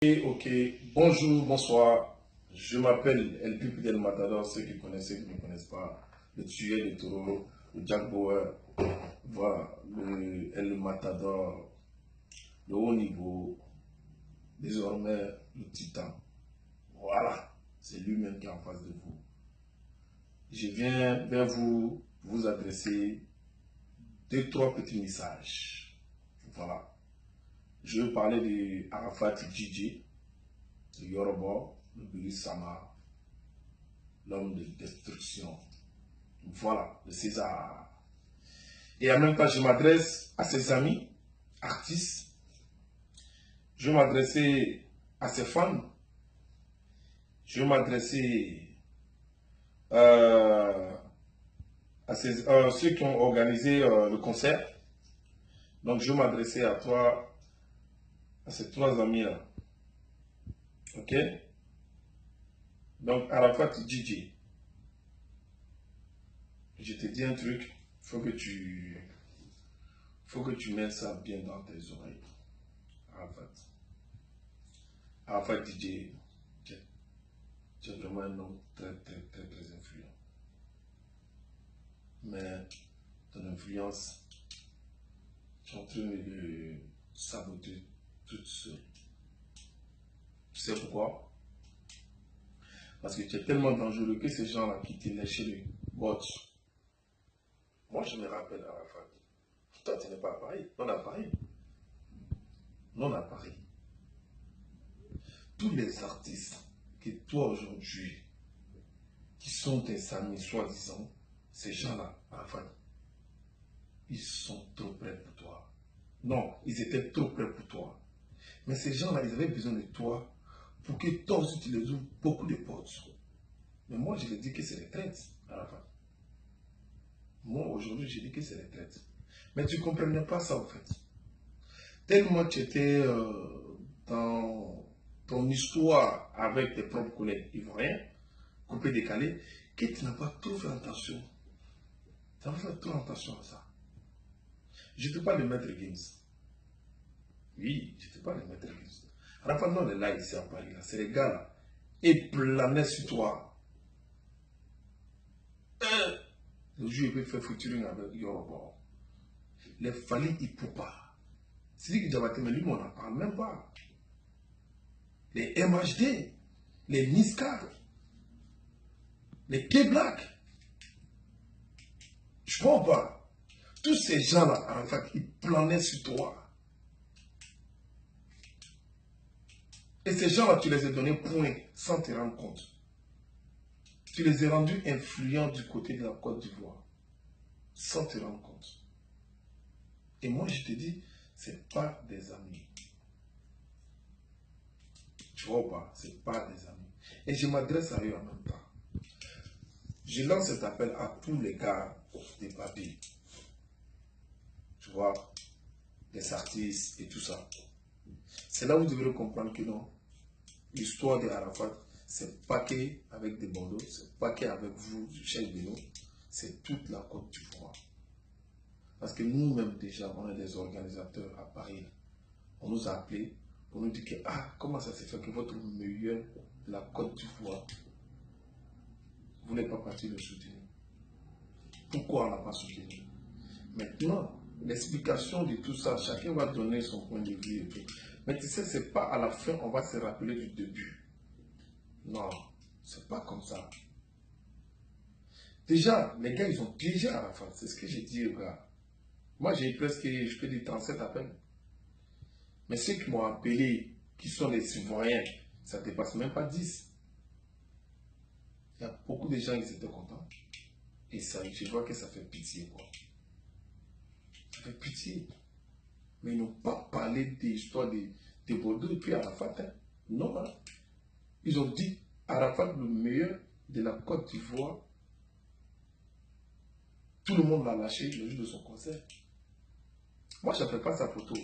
Ok, bonjour, bonsoir. Je m'appelle El Pipi del Matador, ceux qui connaissent, ceux qui ne connaissent pas. Le tueur de taureaux, le Jack Bauer, voilà, le El Matador, le haut niveau, désormais le titan. Voilà, c'est lui-même qui est en face de vous. Je viens vers vous, vous adresser deux, trois petits messages. Voilà. Je veux parler de Arafat Djidji, de Yoruba, le Buri Sama, l'homme de destruction. Voilà, le César. Et en même temps, je m'adresse à ses amis, artistes. Je vais m'adresser à ses fans. Je vais m'adresser à ceux qui ont organisé le concert. Donc, je vais m'adresser à toi, à ces trois amis-là. Ok? Donc, Arafat Djidji, je te dis un truc, il faut que tu mets ça bien dans tes oreilles. Arafat Djidji, tu es vraiment un homme très influent. Mais ton influence, tu es en train de saboter toute seule. Tu sais pourquoi? Parce que tu es tellement dangereux que ces gens-là qui te laissent chez les bots. Moi, je me rappelle Arafat. Toi, tu n'es pas à Paris. Non, à Paris. Non, à Paris. Tous les artistes que toi aujourd'hui, qui sont tes amis soi-disant, ces gens-là, Arafat, ils sont trop près pour toi. Non, ils étaient trop près pour toi. Mais ces gens-là, ils avaient besoin de toi pour que toi aussi tu les ouvres beaucoup de portes. Mais moi, je les dis que c'est les traites, Arafat. Moi, aujourd'hui, je dis que c'est les traites. Mais tu ne comprenais pas ça, en fait. Tellement tu étais dans ton histoire avec tes propres collègues ivoiriens, coupés, décalés, que tu n'as pas trop fait attention. Tu n'as pas fait trop attention à ça. Je te parle de Maître Gims. Oui, je te parle de Maître Gims. Arafat, non, est là, ici à Paris, là. C'est les gars, là. Et planaient sur toi. Le jour où il peut faire featuring avec Yoruba. Les Fali Ipupa. C'est dit que Diabaté, mais lui, on n'en parle même pas. Les MHD, les Niska, les K-Black. Je ne comprends pas. Tous ces gens-là, en fait, ils planaient sur toi. Et ces gens-là, tu les as donnés point sans te rendre compte. Tu les as rendus influents du côté de la Côte d'Ivoire sans te rendre compte. Et moi, je te dis, ce n'est pas des amis. Tu vois ou pas? Ce n'est pas des amis. Et je m'adresse à eux en même temps. Je lance cet appel à tous les gars des papiers. Tu vois, des artistes et tout ça. C'est là où vous devrez comprendre que non, l'histoire de Arafat, c'est pas qu'avec des bandeaux, c'est pas qu'avec vous, chef de nous, c'est toute la Côte d'Ivoire. Parce que nous-mêmes déjà, on est des organisateurs à Paris. On nous a appelés pour nous dire que, comment ça se fait que votre meilleur de la Côte d'Ivoire, vous n'êtes pas parti le soutenir? Pourquoi on n'a pas soutenu? Maintenant, l'explication de tout ça, chacun va donner son point de vue et tout. Mais tu sais, c'est pas à la fin, on va se rappeler du début. Non, c'est pas comme ça. Déjà, les gars, ils ont piégé à la fin. C'est ce que j'ai dit aux gars. Moi, j'ai presque, je peux dire 37 appels. Mais ceux qui m'ont appelé, qui sont les citoyens, ça ne dépasse même pas 10. Il y a beaucoup de gens qui étaient contents. Et ça, je vois que ça fait pitié, quoi. Ça fait pitié. Mais ils n'ont pas parlé des histoires de Bordeaux et puis Arafat. Hein. Non, hein. Ils ont dit Arafat le meilleur de la Côte d'Ivoire. Tout le monde l'a lâché le jour de son concert. Moi, je n'appelle pas sa photo.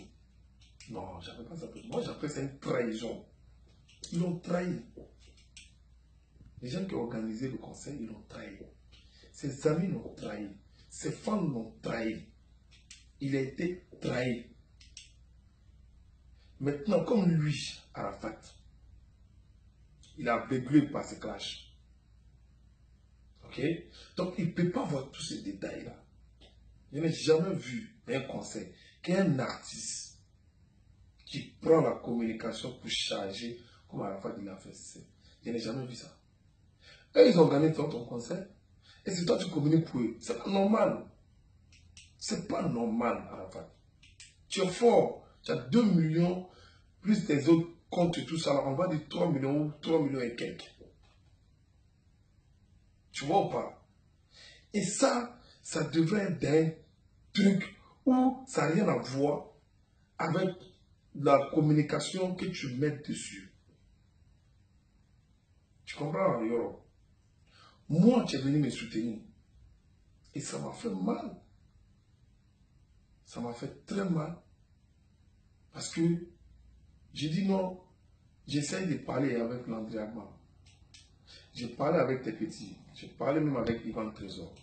Non, je n'appelle pas sa photo. Moi, j'appelle ça une trahison. Ils l'ont trahi. Les gens qui ont organisé le concert, ils l'ont trahi. Ses amis l'ont trahi. Ses fans l'ont trahi. Il a été trahi. Maintenant, comme lui, Arafat, Il est aveuglé par ce clash. Ok? Donc, il ne peut pas voir tous ces détails-là. Je n'ai jamais vu un concert qu'un artiste qui prend la communication pour charger comme Arafat il a fait. Je n'ai jamais vu ça. Et ils ont gagné ton concert. Et c'est toi qui communiques pour eux. C'est pas normal. C'est pas normal, Arafat. Tu es fort. Tu as 2 millions plus tes autres comptes tout ça. On va dire 3 millions ou 3 millions et quelques. Tu vois ou pas? Et ça devrait être un truc où ça n'a rien à voir avec la communication que tu mets dessus. Tu comprends, Yoro? Moi, tu es venu me soutenir. Et ça m'a fait mal. Ça m'a fait très mal. Parce que j'ai dit non. J'essaye de parler avec Landry Agba. J'ai parlé avec tes petits. J'ai parlé même avec Ivan Trésor.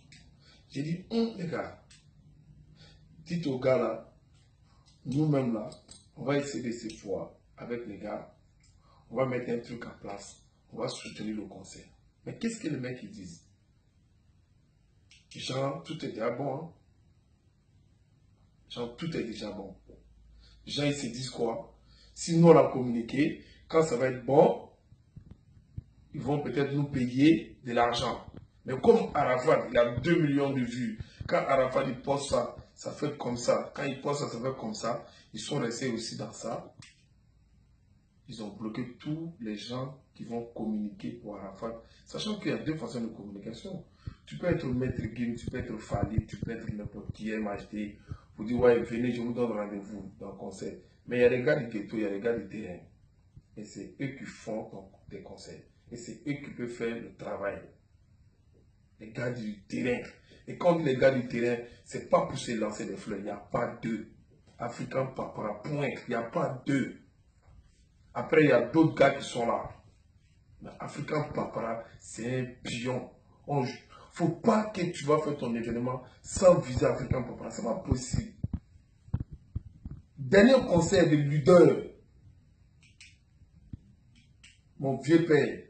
J'ai dit, les gars, dites aux gars là, nous-mêmes là, on va essayer de se voir avec les gars. On va mettre un truc en place. On va soutenir le concert. Mais qu'est-ce que les mecs ils disent? Genre, tout est déjà bon. Hein? Genre, tout est déjà bon. Genre, ils se disent quoi? Si nous on a communiqué, quand ça va être bon, ils vont peut-être nous payer de l'argent. Mais comme Arafat, il a 2 millions de vues. Quand Arafat il poste ça, ça fait comme ça. Quand il poste ça, ça fait comme ça. Ils sont restés aussi dans ça. Ils ont bloqué tous les gens qui vont communiquer pour Arafat. Sachant qu'il y a 2 façons de communication. Tu peux être Maître Gim, tu peux être Fali, tu peux être n'importe qui, MHD. Vous dites, ouais, venez, je vous donne rendez-vous dans le concert. Mais il y a les gars du ghetto, il y a les gars du terrain. Et c'est eux qui font des concerts. Et c'est eux qui peuvent faire le travail. Les gars du terrain. Et quand les gars du terrain, c'est pas pour se lancer des fleurs. Il n'y a pas d'eux. Africain Papa, point. Il n'y a pas d'eux. Après, il y a d'autres gars qui sont là. Mais Africain Papa, c'est un pion. Il ne faut pas que tu vas faire ton événement sans viser Africain Papa. Ce n'est pas possible. Dernier concert de leader. Mon vieux père.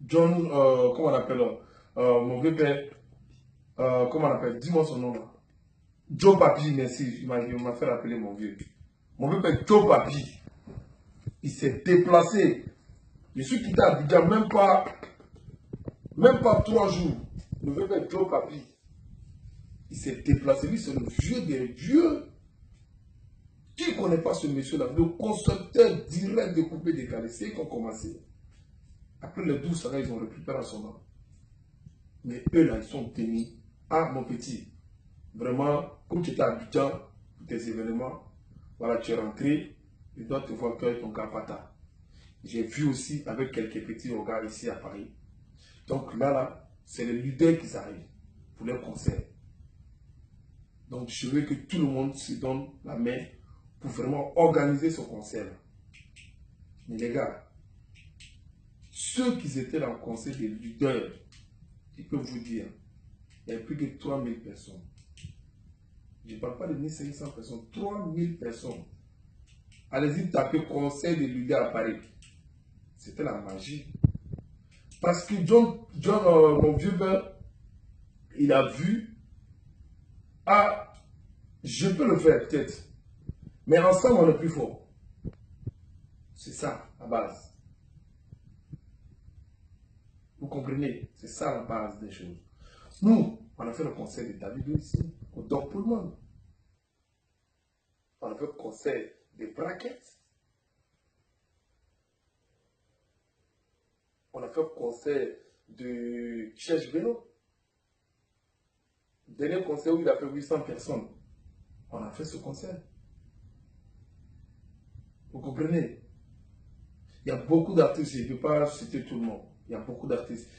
John, comment on appelle mon vieux père, comment on appelle, dis-moi son nom là. Joe Papi, merci, il m'a fait rappeler mon vieux. Mon vieux père, Joe Papi, il s'est déplacé. Je suis quitté à Abidjan, même pas 3 jours. Mon vieux père, Joe Papi, il s'est déplacé. Lui, c'est le vieux des vieux. Qui ne connaît pas ce monsieur-là? Le constructeur direct de coupé décalé. C'est eux qui ont commencé. Après les 12 ans, ils ont récupéré son nom. Mais eux là, ils sont tenus. Ah, mon petit, vraiment, comme tu étais à Abidjan pour tes événements, voilà, tu es rentré, il doit te voir que ton capata. J'ai vu aussi avec quelques petits regards ici à Paris. Donc là, c'est les leaders qui arrivent pour leur concert. Donc je veux que tout le monde se donne la main pour vraiment organiser ce concert. Mais les gars, ceux qui étaient dans le concert des leaders, ils peuvent vous dire, il y a plus que 3000 personnes. Je ne parle pas de 1500 personnes, 3000 personnes. Allez-y taper concert des leaders à Paris. C'était la magie. Parce que John mon vieux père, il a vu, ah, je peux le faire peut-être. Mais ensemble, on est plus fort. C'est ça, la base. Vous comprenez? C'est ça la base des choses. Nous, on a fait le concert de David ici, au Doc pour le monde. On a fait le concert des braquettes. On a fait le concert de Cherche Beno. Dernier concert où il a fait 800 personnes. On a fait ce concert. Vous comprenez? Il y a beaucoup d'artistes, je ne peux pas citer tout le monde. Il y a beaucoup d'artistes.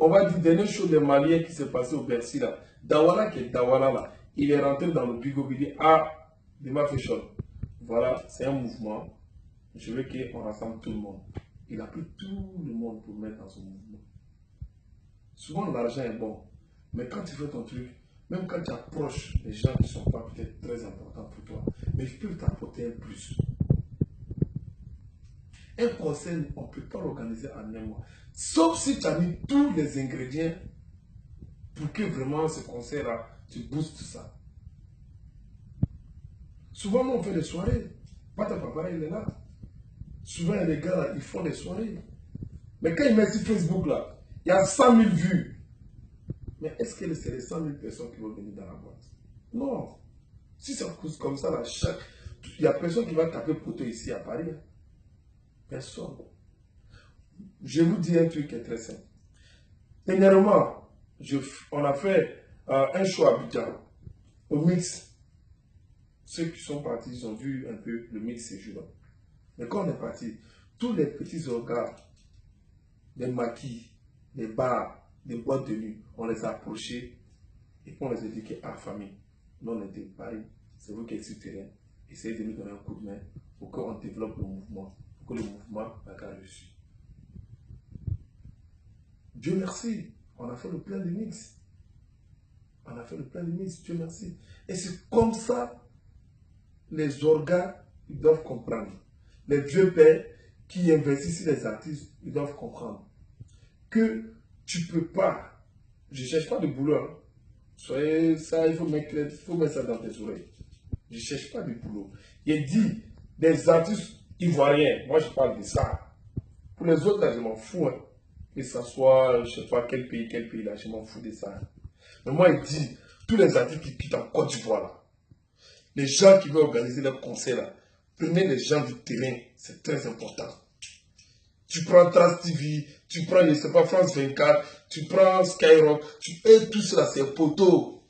On va dire, dernier show des Maliens qui s'est passé au Bercy là. Dawala qui est Dawala là. Il est rentré dans le Bigo, il dit, ah, Dima Fashion. Voilà, c'est un mouvement. Je veux qu'on rassemble tout le monde. Il a pris tout le monde pour mettre dans son mouvement. Souvent, l'argent est bon. Mais quand tu fais ton truc, même quand tu approches des gens qui ne sont pas peut-être très importants pour toi, mais ils peuvent t'apporter un plus. Un concert, on ne peut pas l'organiser en un mois. Sauf si tu as mis tous les ingrédients pour que vraiment ce concert-là, tu boostes ça. Souvent, nous, on fait des soirées. Pata Papara, il est là. Souvent, les gars, là, ils font des soirées. Mais quand ils mettent sur Facebook, là, il y a 100 000 vues. Mais est-ce que c'est les 100 000 personnes qui vont venir dans la boîte? Non. Si ça pousse comme ça, là, il n'y a personne qui va taper poteau ici à Paris. Hein. Personne. Je vous dis un truc qui est très simple. Dernièrement, on a fait un show à Abidjan, au mix. Ceux qui sont partis, ils ont vu un peu le mix ces jours-là. Mais quand on est parti, tous les petits organes, les maquis, les bars, les boîtes de nuit, on les a approchés et puis on les a dit que, ah, famille, nous on était Paris, c'est vous qui êtes sur le terrain, essayez de nous donner un coup de main pour qu'on développe le mouvement, pour que le mouvement n'a qu'à réussir. Dieu merci, on a fait le plein de mix. On a fait le plein de mix, Dieu merci. Et c'est comme ça, les organes, ils doivent comprendre. Les vieux pères qui investissent les artistes, ils doivent comprendre que tu ne peux pas, je ne cherche pas de boulot, hein. Soyez ça, il faut mettre ça dans tes oreilles. Je ne cherche pas de boulot. Il dit, des artistes ivoiriens, moi je parle de ça. Pour les autres, là, je m'en fous. Hein. Que ce soit, je ne sais pas quel pays, là, je m'en fous de ça. Mais moi, il dit, tous les artistes qui quittent en Côte d'Ivoire, là, les gens qui veulent organiser leurs concerts, là, prenez les gens du terrain, c'est très important. Tu prends Trans TV, tu prends, je ne sais pas, France 24, tu prends Skyrock, et tout cela, c'est poteau.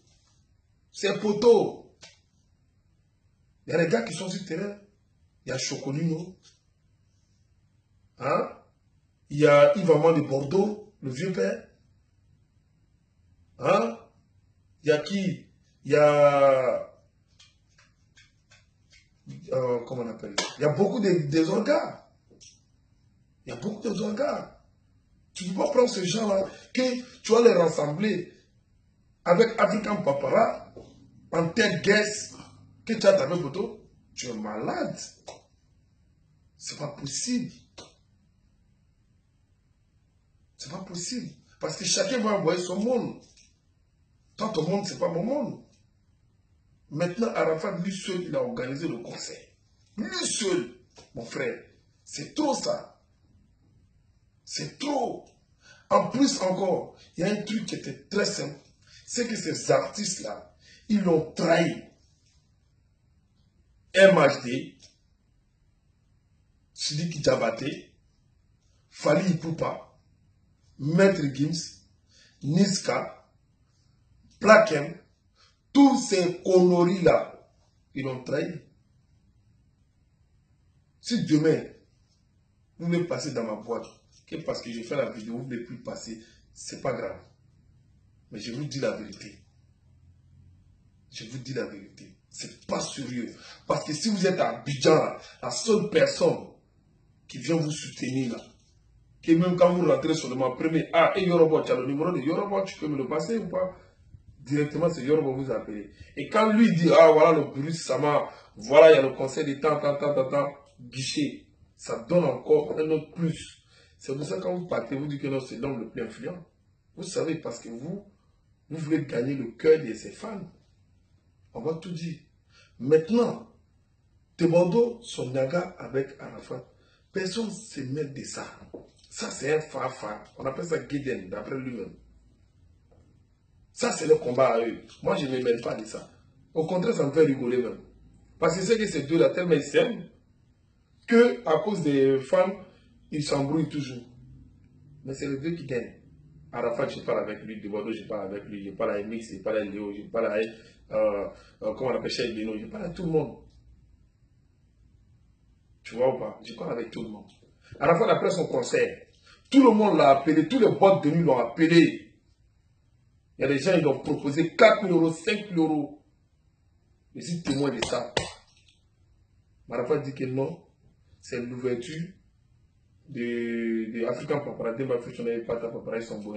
C'est poteau. Il y a des gars qui sont sur le terrain. Il y a Chocolino. Hein? Il y a Yves Amand de Bordeaux, le vieux père. Hein? Il y a qui? Il y a... comment on appelle? Il y a beaucoup des organes. Il y a beaucoup de organes. Tu ne peux pas prendre ces gens-là, que tu vas les rassembler avec African Papara, en tête guesse, que tu as ta même photo. Tu es malade. C'est pas possible. C'est pas possible. Parce que chacun va envoyer son monde. Toi, ton monde, c'est pas mon monde. Maintenant, Arafat, lui seul, il a organisé le concert. Lui seul, mon frère. C'est trop ça. C'est trop. En plus encore, il y a un truc qui était très simple. C'est que ces artistes-là, ils l'ont trahi. MHD, Sidiki Diabaté, Fali Ipupa, Maître Gims, Niska, Plakem, tous ces conneries-là, ils l'ont trahi. Si demain, vous voulez passer dans ma boîte, que parce que je fais la vidéo, vous ne voulez plus passer, c'est pas grave. Mais je vous dis la vérité. Je vous dis la vérité. C'est pas sérieux. Parce que si vous êtes à Abidjan, la seule personne qui vient vous soutenir là, que même quand vous rentrez sur le premier, ah, et Yorobo, tu as le numéro de Yorobo, tu peux me le passer ou pas? Directement, c'est Yorobo vous appelez. Et quand lui dit, ah, voilà le Bruce Sama, voilà, il y a le conseil de temps, guichet, ça donne encore un autre plus. C'est pour ça que quand vous partez, vous dites que non, c'est l'homme le plus influent. Vous savez, parce que vous voulez gagner le cœur de ses fans. On va tout dire. Maintenant, Tebondo, son naga avec Arafat, personne ne se mêle de ça. Ça, c'est un fa-fa. On appelle ça Guéden, d'après lui-même. Ça, c'est le combat à eux. Moi, je ne me mêle pas de ça. Au contraire, ça me fait rigoler même. Parce que c'est que ces deux-là, tellement ils s'aiment, qu'à cause des femmes, ils s'embrouillent toujours. Mais c'est les deux qui gagnent. Arafat, je parle avec lui. Tebondo, je parle avec lui. Je parle à Mix, je parle à Léo, je parle à... comment on appelle Cheikh Bino, je parle à tout le monde. Tu vois ou pas? Je parle avec tout le monde. Arafat, après son concert, tout le monde l'a appelé, tous les boîtes de nuit l'ont appelé. Il y a des gens qui ont proposé 4 000 euros, 5 000 euros. Je suis témoin de ça. Arafat dit que non, c'est l'ouverture de African Papara. Dès ma je n'avais pas ta Papara, ils sont bons.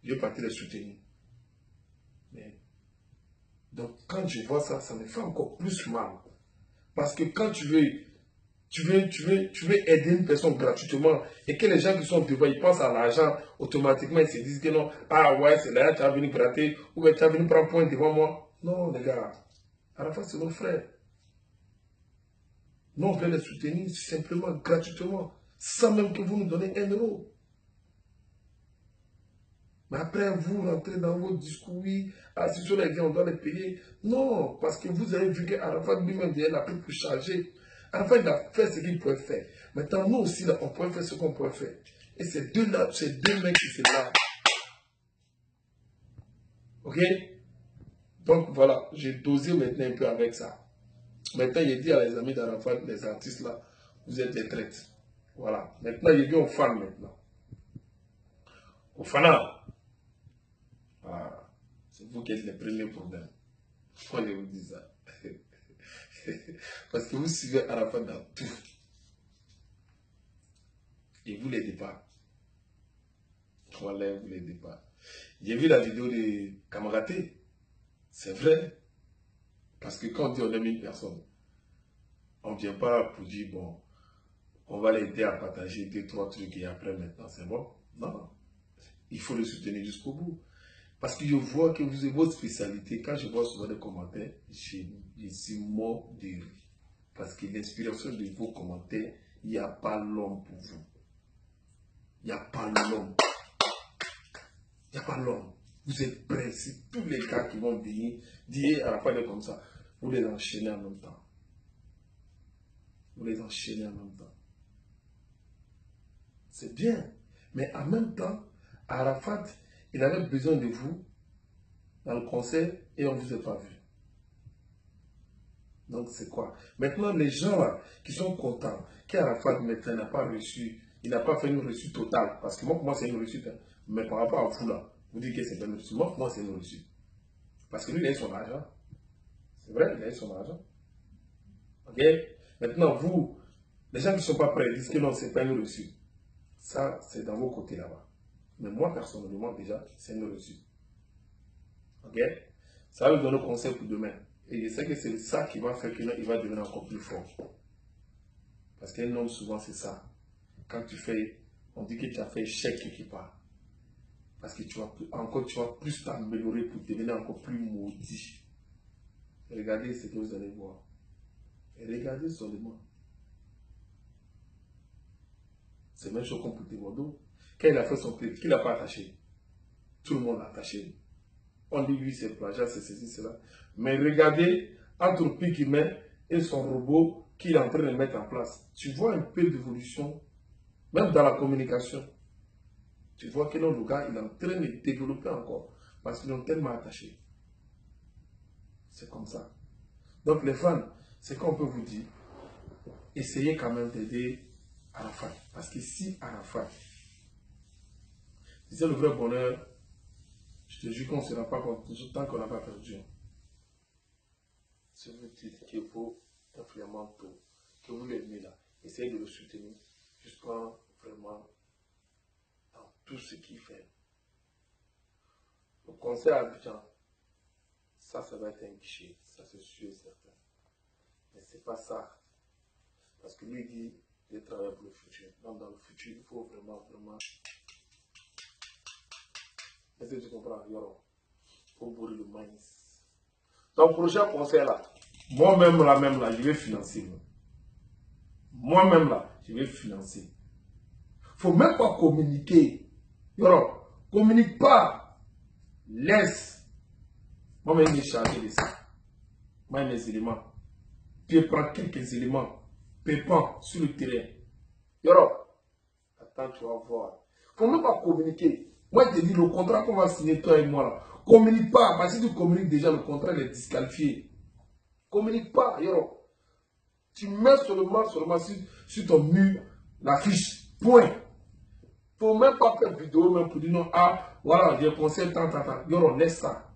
Je vais partir les soutenir. Mais, donc, quand je vois ça, ça me fait encore plus mal. Parce que quand tu veux tu veux aider une personne gratuitement et que les gens qui sont devant, ils pensent à l'argent, automatiquement ils se disent que non, ah ouais, c'est là, tu vas venir gratter, ou bien tu vas venir prendre point devant moi. Non, les gars, Arafat, c'est nos frères. Nous, on veut les soutenir simplement, gratuitement, sans même que vous nous donnez 1 euro. Mais après, vous rentrez dans votre discours, oui, ah, si sur les gens, on doit les payer. Non, parce que vous avez vu qu'Arafat lui-même, il a pris pour charger. Arafat, il a fait ce qu'il pouvait faire. Maintenant, nous aussi, là, on pourrait faire ce qu'on pourrait faire. Et ces deux mecs qui se lavent. Ok? Donc, voilà, j'ai dosé maintenant un peu avec ça. Maintenant, il dit à les amis d'Arafat, les artistes là, vous êtes des traites. Voilà. Maintenant, il dit aux fans maintenant. Aux fans, ah, c'est vous qui êtes les premiers problèmes. Pourquoi je vous dis ça? Parce que vous suivez Arafat dans tout. Et vous l'aidez pas. Voilà, vous l'aidez pas. J'ai vu la vidéo de Kamaraté. C'est vrai. Parce que quand on dit on aime une personne, on ne vient pas pour dire, bon, on va l'aider à partager 2-3 trucs et après maintenant c'est bon. Non. Il faut le soutenir jusqu'au bout. Parce que je vois que vous avez votre spécialité. Quand je vois souvent des commentaires, je suis mort de rire. Parce que l'inspiration de vos commentaires, il n'y a pas l'homme pour vous. Il n'y a pas l'homme. Il n'y a pas l'homme. Vous êtes prêts. C'est tous les gars qui vont venir dire à la fin de comme ça. Vous les enchaînez en même temps. Vous les enchaînez en même temps. C'est bien. Mais en même temps, Arafat, il avait besoin de vous dans le concert et on ne vous a pas vu. Donc c'est quoi? Maintenant, les gens là qui sont contents qu'Arafat maintenant n'a pas reçu, il n'a pas fait une reçue totale. Parce que moi, pour moi, c'est une reçue. Mais par rapport à vous là, vous dites que c'est pas une reçue. Moi, pour moi, c'est une reçue. Parce que lui, il a eu son argent. C'est vrai, il a eu son argent. Ok? Maintenant, vous, les gens qui ne sont pas prêts disent que non, c'est pas une reçue. Ça, c'est dans vos côtés là-bas. Mais moi, personnellement, déjà, c'est une reçue. Ok? Ça va lui donner conseil pour demain. Et je sais que c'est ça qui va faire qu'il va devenir encore plus fort. Parce qu'un homme, souvent, c'est ça. Quand tu fais, on dit que tu as fait échec quelque part. Parce que tu vas plus t'améliorer pour devenir encore plus maudit. Regardez ce que vous allez voir. Et regardez seulement. C'est même chose qu'on peut dire Bordeaux. Quand il a fait son clip, qui l'a pas attaché? Tout le monde l'a attaché. On dit lui c'est plagiat, c'est ceci, cela. Mais regardez, entre Pi qui met et son robot qu'il est en train de mettre en place. Tu vois un peu d'évolution, même dans la communication. Tu vois que le gars, il est en train de développer encore. Parce qu'ils l'ont tellement attaché. C'est comme ça. Donc les fans, c'est qu'on peut vous dire, essayez quand même d'aider Arafat. Parce que si Arafat, c'est le vrai bonheur, je te jure qu'on ne sera pas content tant qu'on n'a pas perdu. Si vous dites qu'il faut vraiment tout, que vous l'aimez là, essayez de le soutenir jusqu'à vraiment dans tout ce qu'il fait. Le concert à Abidjan, ça va être un guichet, ça c'est sûr et certain. Mais c'est pas ça. Parce que lui dit, il travaille pour le futur. Donc dans le futur, il faut vraiment. Est-ce que tu comprends? Il faut bourrer le maïs. Donc prochain concert là, moi-même là, je vais financer. Moi-même là, je vais financer. Il ne faut même pas communiquer. Yoro, communique pas. Laisse. Moi-même, je vais charger de ça. Moi, mes éléments. Puis prends quelques éléments. Pépant sur le terrain. Yoro, attends, tu vas voir. Il ne faut même pas communiquer. Moi, je te dis, le contrat qu'on va signer, toi et moi là, communique pas. Parce que si tu communiques déjà, le contrat est disqualifié. Communique pas, Yoro. Tu mets seulement sur ton mur l'affiche. Point. Il ne faut même pas faire vidéo même pour dire non, ah, voilà, j'ai pensé tant. Yoro, laisse ça.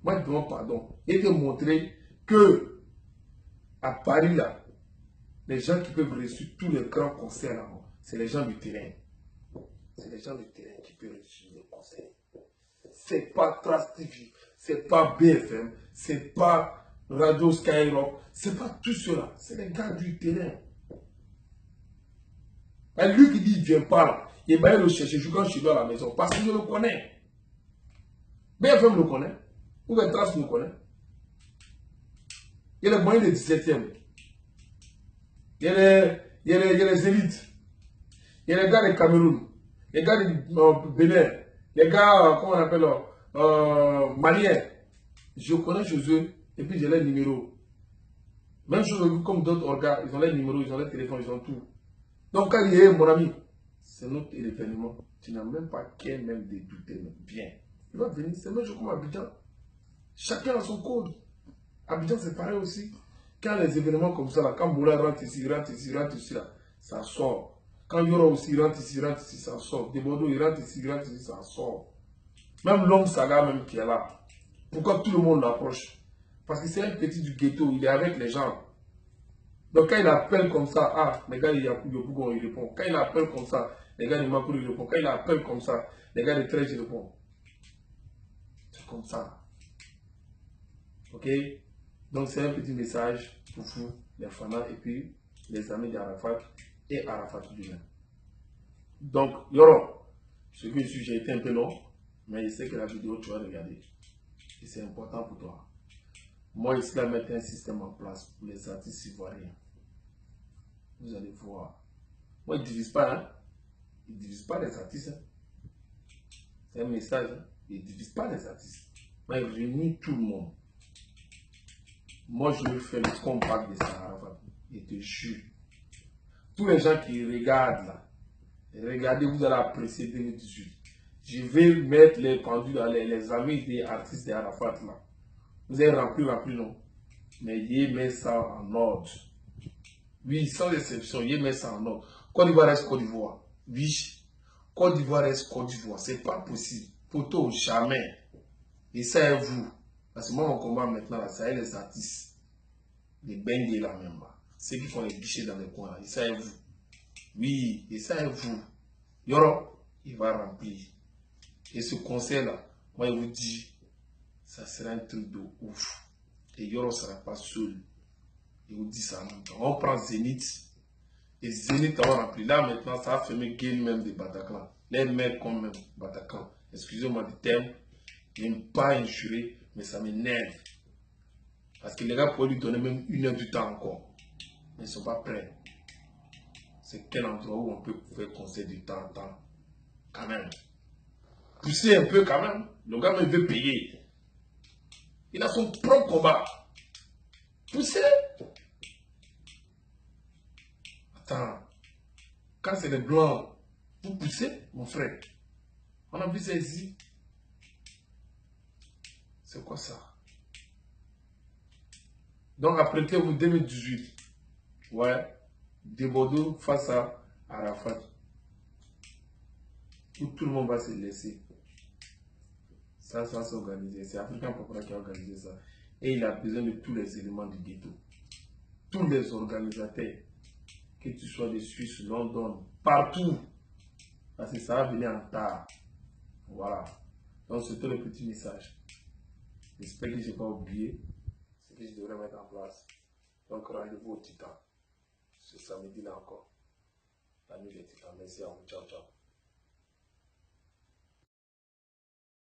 Moi, je demande pardon. Et te montrer que à Paris, là, les gens qui peuvent réussir tous les grands concerts là, c'est les gens du terrain. C'est les gens du terrain qui peuvent réussir les concerts. C'est pas Trace TV, c'est pas BFM, c'est pas Radio Skyrock, c'est pas tout cela. C'est les gars du terrain. Et lui qui dit il ne vient pas, il va le chercher, je quand chez lui à la maison, parce que je le connais. BFM le connaît, ou bien Trace le connaît. Il y a les moyens de 17e. Il y a les élites. Il y a les gars de Cameroun, les gars de Bénin, les gars, comment on appelle, Maliens. Je connais chez eux et puis j'ai les numéros. Même chose comme d'autres organes, ils ont les numéros, ils ont les téléphones, ils ont tout. Donc quand il est mon ami, c'est notre événement. Tu n'as même pas qu'à même de douter, mais bien. Il va venir, c'est même chose comme Abidjan. Chacun a son code. Abidjan c'est pareil aussi. Quand les événements comme ça, là, quand Moula rentre ici, rentre ici, rentre ici, là, ça sort. Quand Yoro aussi rentre ici, ça sort. Debodo, il rentre ici, ça sort. Même l'homme Saga même qui est là. Pourquoi tout le monde l'approche? Parce que c'est un petit du ghetto, il est avec les gens. Donc quand il appelle comme ça, ah, les gars, il y a Bougon, il répond. Quand il appelle comme ça, les gars de Makourou, il répond. Quand il appelle comme ça, les gars de Trèche, ils répondent. C'est comme ça. Ok? Donc c'est un petit message pour vous, les fans, et puis les amis d'Arafat et Arafat lui-même. Donc, Yoro, ce que je suis, j'ai été un peu long, mais je sais que la vidéo, tu vas regarder. Et c'est important pour toi. Moi, ici, là, mettre un système en place pour les artistes ivoiriens. Vous allez voir. Moi, ils ne divisent pas, hein. Ils ne divisent pas les artistes. Hein. C'est un message. Hein. Ils ne divisent pas les artistes. Moi, ils réunissent tout le monde. Moi, je vais faire le combat de Sahara. Je te jure. Tous les gens qui regardent là, regardez, vous allez apprécier 2018. Je vais mettre les pendules, les amis des artistes de Arafat là. Vous avez rempli, non. Mais il met ça en ordre. Oui, sans exception, il met ça en ordre. Côte d'Ivoire reste Côte d'Ivoire. Oui. Côte d'Ivoire reste Côte d'Ivoire. C'est pas possible. Poto, jamais. Et ça est vous. Parce que moi, mon combat maintenant, là, ça est les artistes. Les bengués là même. Là. Ceux qui font les guichets dans les coins là. Et ça est vous. Oui, et ça est vous. Yoro, il va remplir. Et ce conseil là, moi, je vous dis, ça sera un truc de ouf. Et Yoro ne sera pas seul. Je vous dis ça en même temps. On prend Zénith. Et Zénith a rempli. Là maintenant, ça a fermé game même de Bataclan. Les mecs comme même Bataclan. Excusez-moi du terme. Je n'aime pas injurer, mais ça m'énerve. Parce que les gars pourraient lui donner même 1 heure du temps encore. Mais ils ne sont pas prêts. C'est quel endroit où on peut faire conseil du temps en temps. Quand même. Pousser un peu quand même. Le gars me veut payer. Il a son propre combat. Pousser. Attends. Quand c'est les blancs, vous poussez, mon frère. On a vu ça ici. C'est quoi ça? Donc, apprêtez-vous 2018. Ouais. Debodo face à Arafat. Tout le monde va se laisser. Ça va s'organiser. C'est Africain Populaire qui a organisé ça. Et il a besoin de tous les éléments du ghetto. Tous les organisateurs. Que tu sois de Suisse, London, partout. Parce que ça va venir en tard. Voilà. Donc, c'était le petit message. J'espère que je n'ai pas oublié ce que je devrais mettre en place. Donc, rendez-vous au Titan. Ce samedi là encore. La nuit des Titans. Merci à vous. Ciao, ciao.